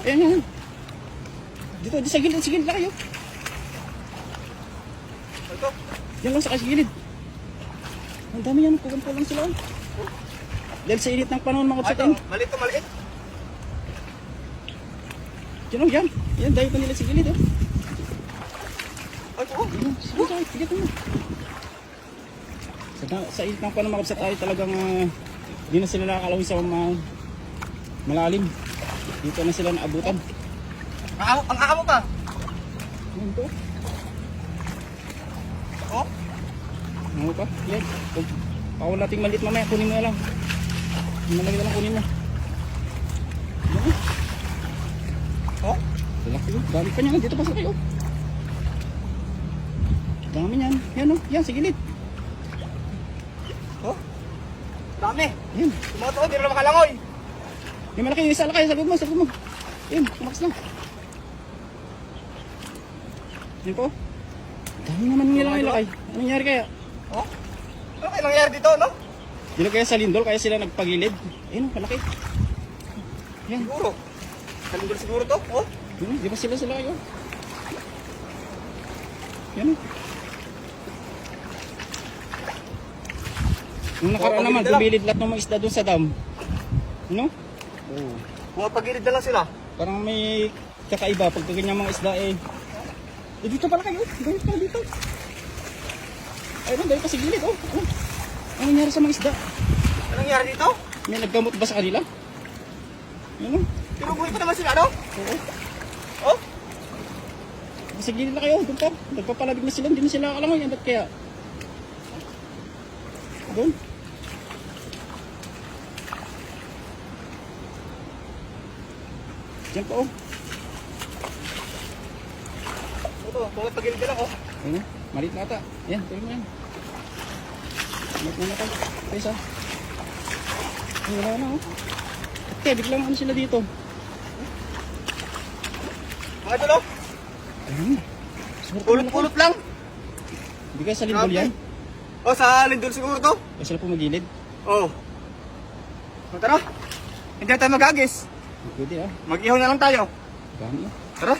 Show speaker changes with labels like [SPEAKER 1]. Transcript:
[SPEAKER 1] Ayan, yan. Dito, di sa gilid lang kayo.
[SPEAKER 2] Ito.
[SPEAKER 1] Yan lang sa gilid. Ang dami yan, kulang sila. Dahil sa init ng panahon mga kapsatin.
[SPEAKER 2] Maliit to, maliit.
[SPEAKER 1] Yan o, yan. Yan, dahil pa nila sa gilid.
[SPEAKER 2] Ay, oo.
[SPEAKER 1] Yan, sige mo. Sa init ng panahon mga kapsat ay talagang di na sila nakakalawin sa malalim. Dito na sila naabutan.
[SPEAKER 2] Ang aamo pa.
[SPEAKER 1] Yan po.
[SPEAKER 2] Oh.
[SPEAKER 1] Ano pa? Yan. Pawal nating maliit mamaya, kunin mo na lang. Malaki na lang kunin mo. Yan.
[SPEAKER 2] Oh.
[SPEAKER 1] Lalaki yun. Dami pa niyan. Dito pa sa kayo. Dami niyan. Yan o. Yan, sa gilid.
[SPEAKER 2] Oh. Dami.
[SPEAKER 1] Yan.
[SPEAKER 2] Tumoto, hindi na makalangoy.
[SPEAKER 1] Yung malaki yung isa lakay. Sa likod mo. Yan. Tumakas lang. Yan po. Dami naman nilang ilakay. Anong nangyari kaya?
[SPEAKER 2] Oh. Ano kaya nangyari dito, no?
[SPEAKER 1] Dito kaya sa lindol, kaya sila nagpagilid. Ayun, kalaki. Yan.
[SPEAKER 2] Siguro. Kalindol siguro to. Oh.
[SPEAKER 1] Yun, di ba sila kayo? Yan. Nung nakaraan naman, gumilid lahat ng mga isda doon sa dam. Ano? Oo.
[SPEAKER 2] Pumapagilid na lang sila.
[SPEAKER 1] Parang may kakaiba pag ganyan mga isda eh. Eh dito pala kayo. Dito pala dito. Ayun, dahil pa sa gilid. Oh. Ano nangyari sa mga isda?
[SPEAKER 2] Ano nangyari dito?
[SPEAKER 1] May naggamot ba sa kanila? Ano?
[SPEAKER 2] Pero buhay pa naman sila, no?
[SPEAKER 1] Oo.
[SPEAKER 2] Oh.
[SPEAKER 1] Sa gilid na kayo. Doon pa. Nagpapalabig na sila. Hindi na sila akalangoy. Ba't kaya? Doon. Diyan pa oh.
[SPEAKER 2] Ito, pumapagilid na lang, oh.
[SPEAKER 1] Ayun, malit na ata. Yan, tuloy mo yan. Malit na tayo. Pesa. Ay, wala na oh. Okay, biglang ano sila dito.
[SPEAKER 2] Mga ito, no?
[SPEAKER 1] Ayun.
[SPEAKER 2] Pulot-pulot lang.
[SPEAKER 1] Hindi kaya sa lindol yan?
[SPEAKER 2] Oh, sa lindol siguro to.
[SPEAKER 1] Kaya sila pumagilid?
[SPEAKER 2] Oh. So, tara. Hindi na tayo mag-agis.
[SPEAKER 1] Pwede ah.
[SPEAKER 2] Mag-ihaw na lang tayo.
[SPEAKER 1] Dami ah.
[SPEAKER 2] Tara.